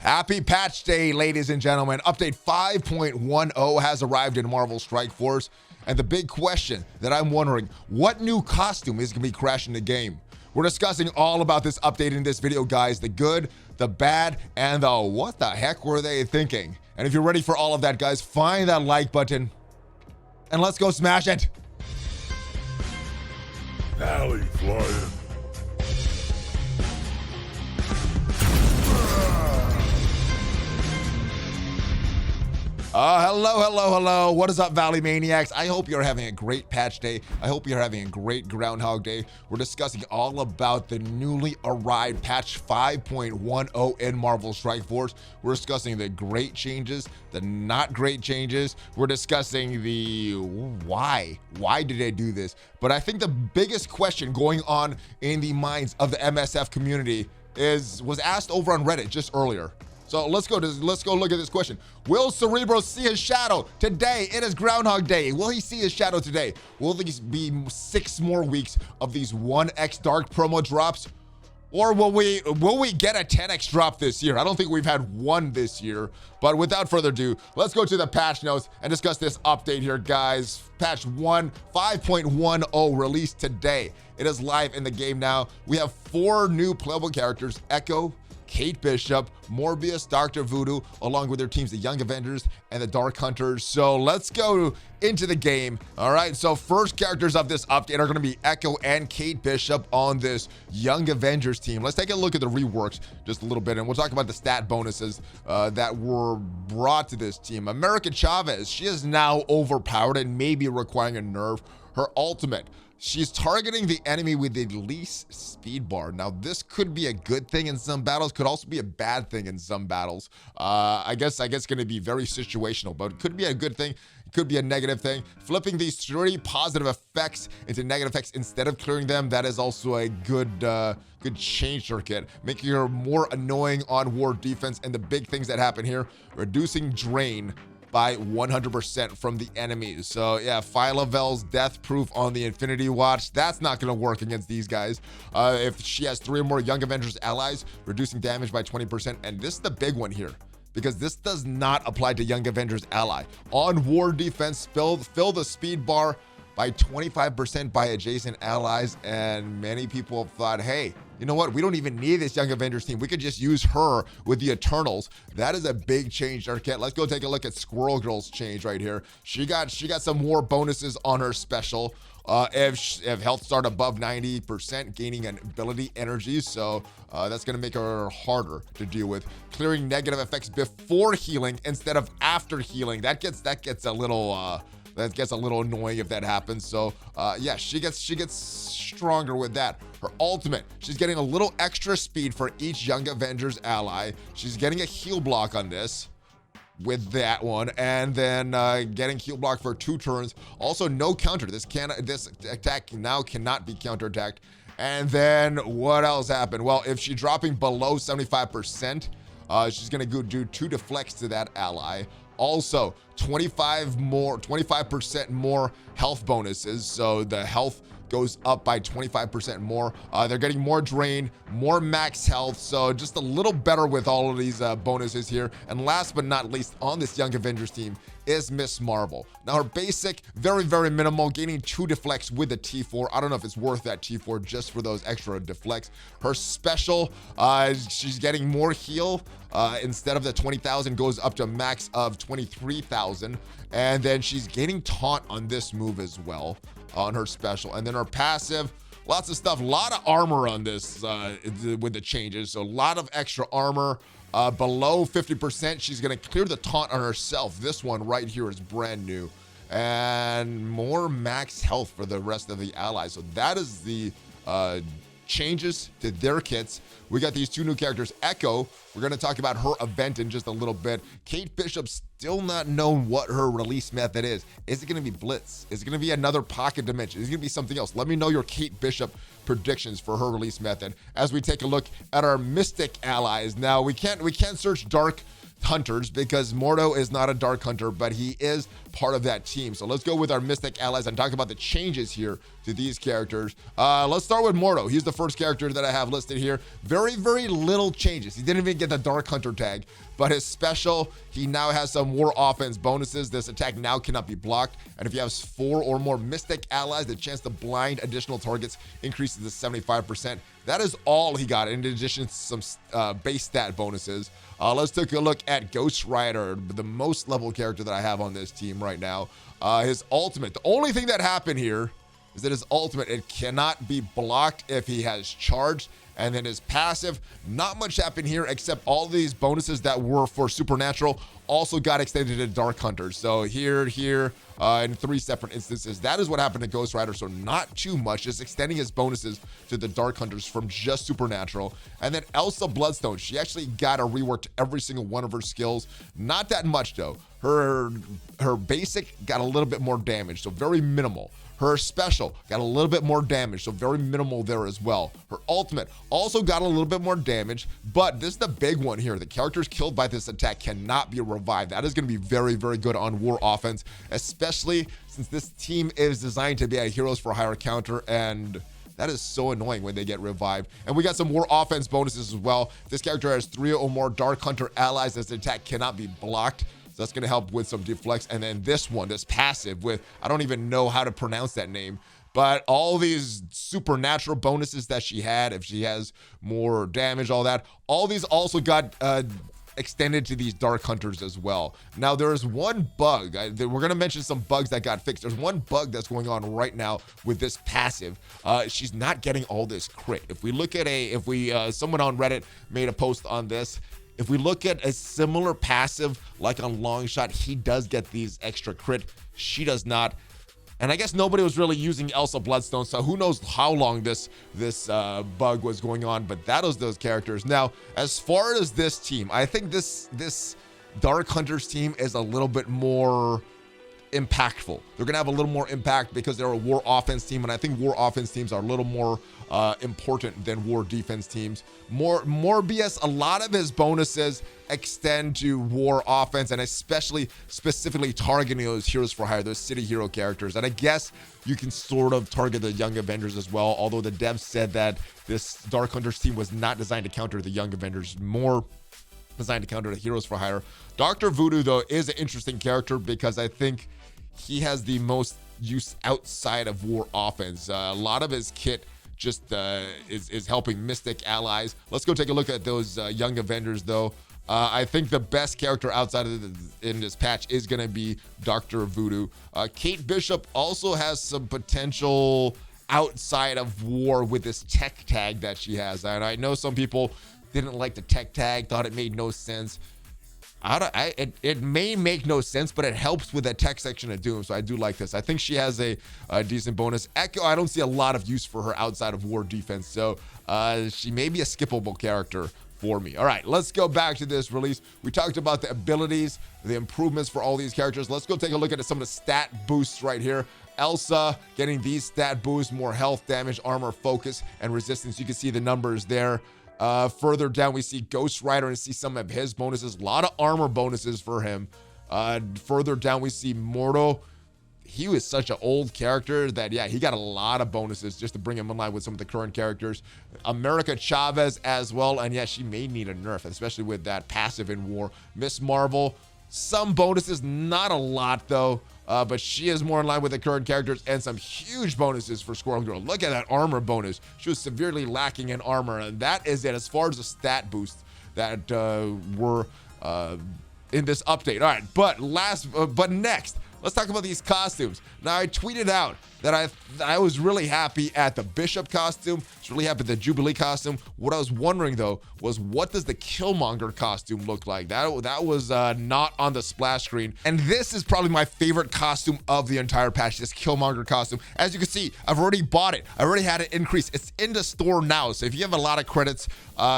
Happy patch day, ladies and gentlemen. Update 5.10 has arrived in Marvel Strike Force. And the big question that I'm wondering, what new costume is going to be crashing the game? We're discussing all about this update in this video, guys. The good, the bad, and the what the heck were they thinking? And if you're ready for all of that, guys, find that like button and let's go smash it. ValleyFlyin. Hello. What is up, Valley Maniacs? I hope you're having a great patch day. I hope you're having a great Groundhog Day. We're discussing all about the newly arrived patch 5.10 in Marvel Strike Force. We're discussing the great changes, the not great changes. We're discussing the why. Why did they do this? But I think the biggest question going on in the minds of the MSF community was asked over on Reddit just earlier. So let's go look at this question. Will Cerebro see his shadow today? It is Groundhog Day. Will he see his shadow today? Will these be 6 more weeks of these 1x dark promo drops? Or will we get a 10x drop this year? I don't think we've had one this year. But without further ado, let's go to the patch notes and discuss this update here, guys. Patch 5.10 released today. It is live in the game now. We have 4 new playable characters: Echo, Kate Bishop, Morbius, Dr. Voodoo, along with their teams, the Young Avengers and the Dark Hunters. So let's go into the game. All right, so first characters of this update are going to be Echo and Kate Bishop on this Young Avengers team. Let's take a look at the reworks just a little bit, and we'll talk about the stat bonuses that were brought to this team. America Chavez, she is now overpowered and maybe requiring a nerf. Her ultimate, she's targeting the enemy with the least speed bar. Now, this could be a good thing in some battles, could also be a bad thing in some battles. I guess going to be very situational, but it could be a good thing. It could be a negative thing. Flipping these 30 positive effects into negative effects instead of clearing them, that is also a good change circuit, making her more annoying on war defense. And the big things that happen here, reducing drain by 100% from the enemies. So yeah, Phyla-Vel's death proof on the Infinity Watch, that's not going to work against these guys. If she has 3 or more Young Avengers allies, reducing damage by 20%. And this is the big one here, because this does not apply to Young Avengers ally. On war defense, fill the speed bar by 25% by adjacent allies. And many people have thought, hey, you know what? We don't even need this Young Avengers team. We could just use her with the Eternals. That is a big change, Arquette. Let's go take a look at Squirrel Girl's change right here. She got some more bonuses on her special. If health start above 90%, gaining an ability energy. So that's going to make her harder to deal with. Clearing negative effects before healing instead of after healing. That gets a little annoying if that happens. So yeah, she gets stronger with that. Her ultimate, she's getting a little extra speed for each Young Avengers ally. She's getting a heal block on this with that one, and then getting heal block for 2 turns. Also, no counter. This attack now cannot be counterattacked. And then what else happened? Well, if she's dropping below 75%, she's gonna go do 2 deflects to that ally. Also, 25% more health bonuses. So the health goes up by 25% more. They're getting more drain, more max health. So just a little better with all of these bonuses here. And last but not least, on this Young Avengers team is Miss Marvel. Now her basic, very, very minimal, gaining 2 deflects with the T4. I don't know if it's worth that T4 just for those extra deflects. Her special, she's getting more heal. Instead of the 20,000, goes up to a max of 23,000. And then she's gaining taunt on this move as well, on her special. And then her passive, lots of stuff, a lot of armor on this with the changes. So a lot of extra armor. Below 50%, she's going to clear the taunt on herself. This one right here is brand new. And more max health for the rest of the allies. So that is the changes to their kits. We got these 2 new characters. Echo, we're going to talk about her event in just a little bit. Kate Bishop, still not known what her release method is. Is it going to be Blitz? Is it going to be another pocket dimension? Is it going to be something else? Let me know your Kate Bishop predictions for her release method as we take a look at our Mystic allies. Now, we can't search Dark hunters because Mordo is not a dark hunter, but he is part of that team. So let's go with our mystic allies and talk about the changes here to these characters. Let's start with Mordo. He's the first character that I have listed here. Very, very little changes. He didn't even get the dark hunter tag, but his special, he now has some war offense bonuses. This attack now cannot be blocked. And if you have 4 or more mystic allies, the chance to blind additional targets increases to 75%. That is all he got, in addition to some base stat bonuses. Let's take a look at Ghost Rider, the most level character that I have on this team right now. His ultimate, the only thing that happened here is that his ultimate, it cannot be blocked if he has charged. And then his passive, not much happened here except all these bonuses that were for supernatural also got extended to dark hunters. So here, in 3 separate instances, that is what happened to Ghost Rider. So not too much, just extending his bonuses to the dark hunters from just supernatural. And then Elsa Bloodstone, she actually got a rework to every single one of her skills. Not that much though. Her basic got a little bit more damage, so very minimal. Her special got a little bit more damage, so very minimal there as well. Her ultimate also got a little bit more damage, but this is the big one here. The characters killed by this attack cannot be revived. That is going to be very, very good on war offense, especially since this team is designed to be a Heroes for Hire counter, and that is so annoying when they get revived. And we got some war offense bonuses as well. This character has 3 or more Dark Hunter allies. This attack cannot be blocked. So that's going to help with some deflects. And then this one, this passive with, I don't even know how to pronounce that name, but all these supernatural bonuses that she had, if she has more damage, all that, all these also got extended to these dark hunters as well. Now there's one bug, we're going to mention some bugs that got fixed. There's one bug that's going on right now with this passive. She's not getting all this crit. If we look at someone on Reddit made a post on this. If we look at a similar passive, like on Longshot, he does get these extra crit. She does not. And I guess nobody was really using Elsa Bloodstone, so who knows how long this bug was going on, but that was those characters. Now, as far as this team, I think this Dark Hunters team is a little bit more impactful. They're gonna have a little more impact because they're a war offense team, and I think war offense teams are a little more important than war defense teams. Morbius, a lot of his bonuses extend to war offense, and specifically targeting those Heroes for Hire, those city hero characters. And I guess you can sort of target the Young Avengers as well, although the devs said that this Dark Hunters team was not designed to counter the Young Avengers, more designed to counter the Heroes for Hire. Dr. Voodoo, though, is an interesting character because I think he has the most use outside of war offense. A lot of his kit just is helping Mystic allies. Let's go take a look at those Young Avengers, though. I think the best character outside of in this patch is going to be Dr. Voodoo. Kate Bishop also has some potential outside of war with this tech tag that she has. And I know some people didn't like the tech tag, thought it made no sense. It may make no sense, but it helps with that tech section of Doom, so I do like this. I think she has a decent bonus. Echo, I don't see a lot of use for her outside of war defense, so she may be a skippable character for me. All right, let's go back to this release. We talked about the abilities, the improvements for all these characters. Let's go take a look at some of the stat boosts right here. Elsa getting these stat boosts, more health, damage, armor, focus, and resistance. You can see the numbers there. Further down, we see Ghost Rider and see some of his bonuses. A lot of armor bonuses for him. Further down, we see Mordo. He was such an old character that, yeah, he got a lot of bonuses just to bring him in line with some of the current characters. America Chavez as well. And yeah, she may need a nerf, especially with that passive in war. Miss Marvel, some bonuses, not a lot though. But she is more in line with the current characters, and some huge bonuses for Squirrel Girl. Look at that armor bonus. She was severely lacking in armor, and that is it as far as the stat boosts that were in this update. All right, but next, let's talk about these costumes. Now, I tweeted out that I was really happy at the Bishop costume. I was really happy at the Jubilee costume. What I was wondering, though, was what does the Killmonger costume look like? That was not on the splash screen. And this is probably my favorite costume of the entire patch, this Killmonger costume. As you can see, I've already bought it. I already had it increased. It's in the store now. So if you have a lot of credits,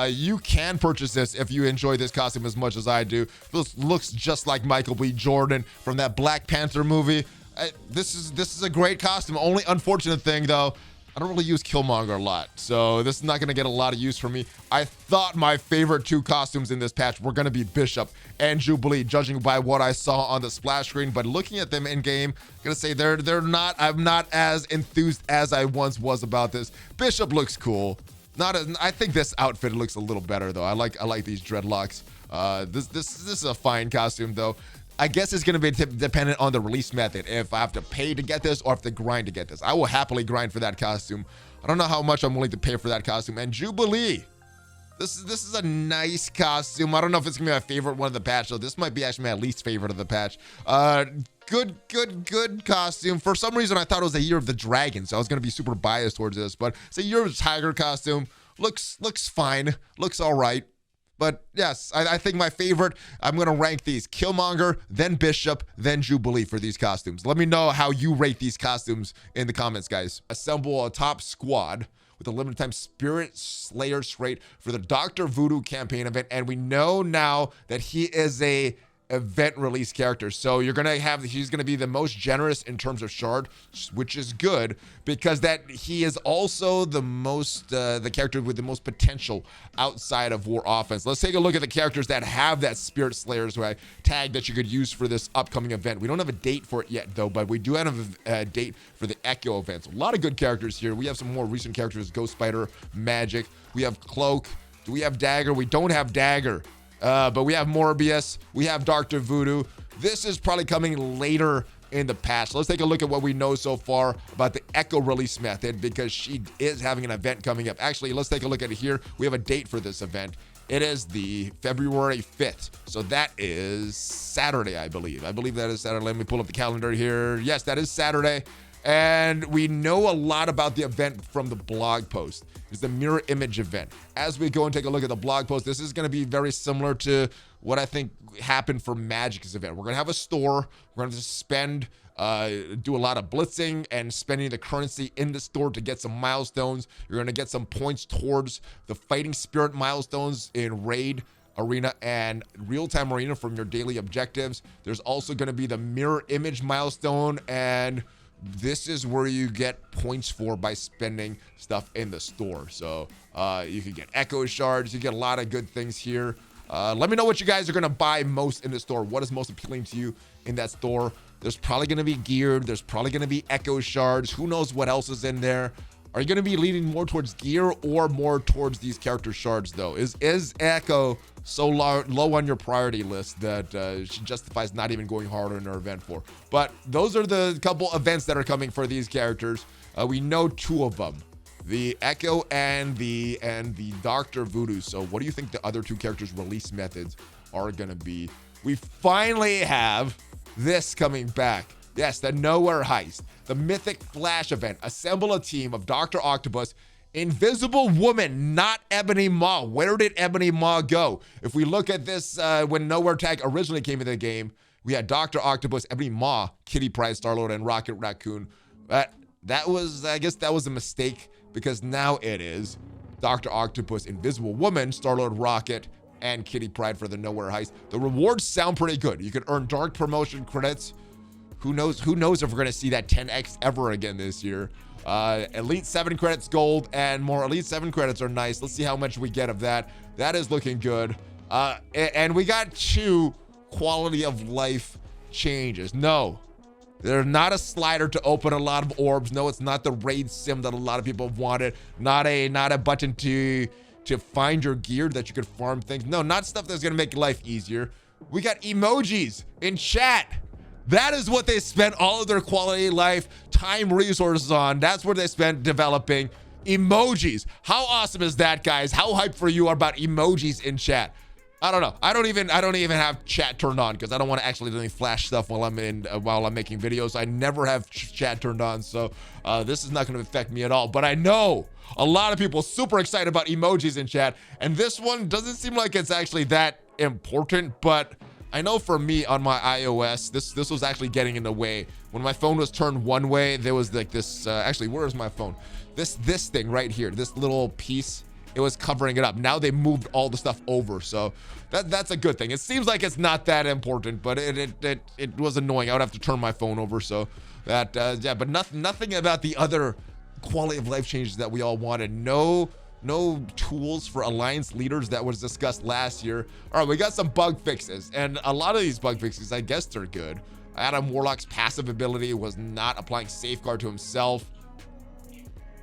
you can purchase this if you enjoy this costume as much as I do. This looks just like Michael B. Jordan from that Black Panther movie. This is a great costume. Only unfortunate thing, though, I don't really use Killmonger a lot, so this is not going to get a lot of use from me. I thought my favorite two costumes in this patch were going to be Bishop and Jubilee, judging by what I saw on the splash screen, but looking at them in game, I'm going to say they're not, I'm not as enthused as I once was about this. Bishop looks cool. I think this outfit looks a little better though. I like these dreadlocks. This is a fine costume though. I guess it's going to be dependent on the release method. If I have to pay to get this or if to grind to get this. I will happily grind for that costume. I don't know how much I'm willing to pay for that costume. And Jubilee. This is a nice costume. I don't know if it's going to be my favorite one of the patch, though. This might be actually my least favorite of the patch. Good costume. For some reason, I thought it was a Year of the Dragon, so I was going to be super biased towards this. But it's a Year of the Tiger costume. Looks fine. Looks all right. But yes, I think my favorite, I'm going to rank these. Killmonger, then Bishop, then Jubilee for these costumes. Let me know how you rate these costumes in the comments, guys. Assemble a top squad with a limited time Spirit Slayer trait for the Dr. Voodoo campaign event. And we know now that he is a event release character, so he's gonna be the most generous in terms of shard, which is good because that he is also the character with the most potential outside of war offense. Let's take a look at the characters that have that Spirit Slayers tag that you could use for this upcoming event. We don't have a date for it yet though, but we do have a date for the Echo events. A lot of good characters here. We have some more recent characters: Ghost Spider, Magic. We have Cloak. Do we have Dagger? We don't have Dagger. But we have Morbius, we have Dr. Voodoo. This is probably coming later in the patch. Let's take a look at what we know so far about the Echo release method because she is having an event coming up. Actually, let's take a look at it here. We have a date for this event. It is the February 5th. So that is Saturday, I believe. I believe that is Saturday. Let me pull up the calendar here. Yes, that is Saturday. And we know a lot about the event from the blog post. It's the mirror image event. As we go and take a look at the blog post, this is going to be very similar to what I think happened for Magic's event. We're going to have a store. We're going to spend, do a lot of blitzing and spending the currency in the store to get some milestones. You're going to get some points towards the Fighting Spirit milestones in Raid, Arena, and Real-Time Arena from your daily objectives. There's also going to be the mirror image milestone, and this is where you get points for by spending stuff in the store. So you can get Echo Shards. You get a lot of good things here. Let me know what you guys are going to buy most in the store. What is most appealing to you in that store? There's probably going to be gear. There's probably going to be Echo Shards. Who knows what else is in there? Are you going to be leaning more towards gear or more towards these character shards, though? Is Echo so low on your priority list that she justifies not even going harder in her event for? But those are the couple events that are coming for these characters. We know two of them, the Echo and the Dr. Voodoo. So what do you think the other two characters' release methods are going to be? We finally have this coming back. Yes, the Nowhere Heist, the Mythic Flash event. Assemble a team of Dr. Octopus, Invisible Woman, not Ebony Maw. Where did Ebony Maw go? If we look at this, when Nowhere Tag originally came into the game, we had Dr. Octopus, Ebony Maw, Kitty Pryde, Star-Lord, and Rocket Raccoon. That was, I guess that was a mistake because now it is Dr. Octopus, Invisible Woman, Star-Lord, Rocket, and Kitty Pryde for the Nowhere Heist. The rewards sound pretty good. You can earn Dark Promotion credits. Who knows if we're going to see that 10x ever again this year. Elite 7 credits gold and more. Elite 7 credits are nice. Let's see how much we get of that. That is looking good. And we got 2 quality of life changes. No, they're not a slider to open a lot of orbs. No, it's not the raid sim that a lot of people have wanted. Not a button to find your gear that you could farm things. No, not stuff that's going to make life easier. We got emojis in chat. That is what they spent all of their quality life, time, resources on. That's where they spent developing emojis. How awesome is that, guys? How hyped for you are about emojis in chat? I don't know. I don't even have chat turned on because I don't want to actually flash stuff while I'm making videos. I never have chat turned on, so this is not going to affect me at all. But I know a lot of people super excited about emojis in chat, and this one doesn't seem like it's actually that important, but I know for me on my iOS, this was actually getting in the way. When my phone was turned one way, there was like this, actually, where is my phone? This thing right here, this little piece, it was covering it up. Now they moved all the stuff over, so that's a good thing. It seems like it's not that important, but it was annoying. I would have to turn my phone over, so that, yeah, but nothing about the other quality of life changes that we all wanted. No tools for alliance leaders that was discussed last year. All right, we got some bug fixes, and a lot of these bug fixes, I guess they're good. Adam Warlock's passive ability was not applying safeguard to himself.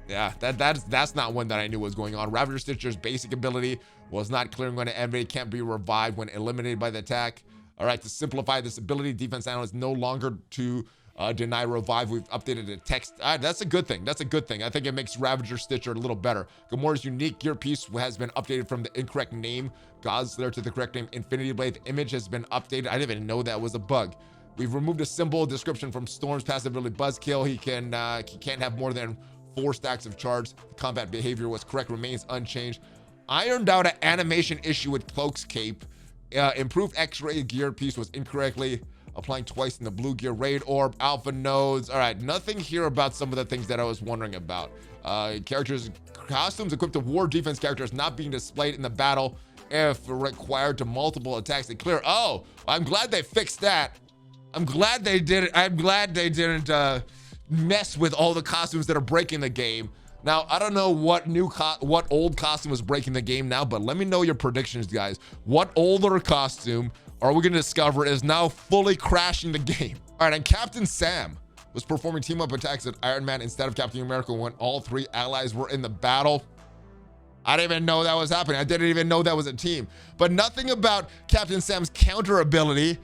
Yeah, that's not one that I knew was going on. Ravager Stitcher's basic ability was not clearing when an enemy can't be revived when eliminated by the attack. All right, to simplify this ability, defense analyst no longer to deny revive. We've updated the text. That's a good thing. That's a good thing. I think it makes Ravager Stitcher a little better. Gamora's unique gear piece has been updated from the incorrect name Godslayer to the correct name Infinity Blade. The image has been updated. I didn't even know that was a bug. We've removed a symbol description from Storm's passive ability Buzzkill. He can't have more than 4 stacks of charge. The combat behavior was correct, remains unchanged. Ironed out an animation issue with Cloak's cape. Improved X-ray gear piece was incorrectly applying twice in the blue gear raid orb. Alpha nodes. All right, nothing here about some of the things that I was wondering about. Characters costumes equipped to war defense characters not being displayed in the battle if required to multiple attacks to clear. Oh, I'm glad they fixed that. I'm glad they did it. I'm glad they didn't mess with all the costumes that are breaking the game. Now, I don't know what old costume is breaking the game now, but let me know your predictions, guys. What older costume are we going to discover is now fully crashing the game? All right, and Captain Sam was performing team-up attacks at Iron Man instead of Captain America when all 3 allies were in the battle. I didn't even know that was happening. I didn't even know that was a team. But nothing about Captain Sam's counter ability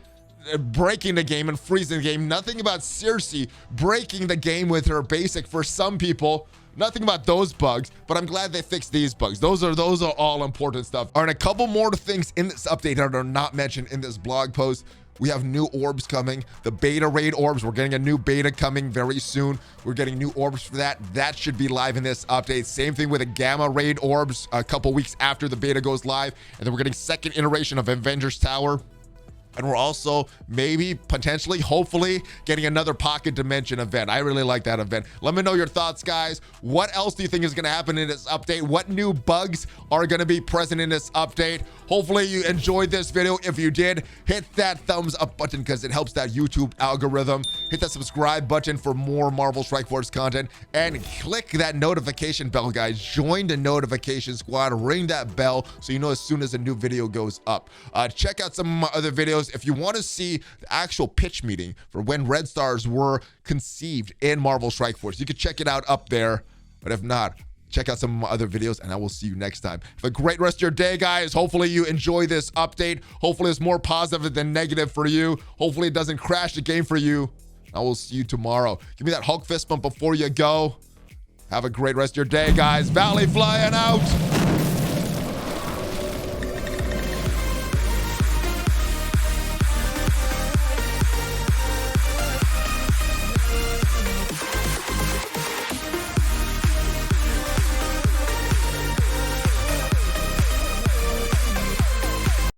breaking the game and freezing the game. Nothing about Cersei breaking the game with her basic for some people. Nothing about those bugs, but I'm glad they fixed these bugs. Those are all important stuff. All right, a couple more things in this update that are not mentioned in this blog post. We have new orbs coming. The beta raid orbs, we're getting a new beta coming very soon. We're getting new orbs for that. That should be live in this update. Same thing with the gamma raid orbs a couple weeks after the beta goes live. And then we're getting second iteration of Avengers Tower. And we're also maybe, potentially, hopefully, getting another Pocket Dimension event. I really like that event. Let me know your thoughts, guys. What else do you think is going to happen in this update? What new bugs are going to be present in this update? Hopefully, you enjoyed this video. If you did, hit that thumbs up button because it helps that YouTube algorithm. Hit that subscribe button for more Marvel Strike Force content. And click that notification bell, guys. Join the notification squad. Ring that bell so you know as soon as a new video goes up. Check out some of my other videos. If you want to see the actual pitch meeting for when Red Stars were conceived in Marvel Strike Force, you can check it out up there. But if not, check out some of my other videos, and I will see you next time. Have a great rest of your day, guys. Hopefully you enjoy this update. Hopefully it's more positive than negative for you. Hopefully it doesn't crash the game for you. I will see you tomorrow. Give me that Hulk fist bump before you go. Have a great rest of your day, guys. ValleyFlyin out.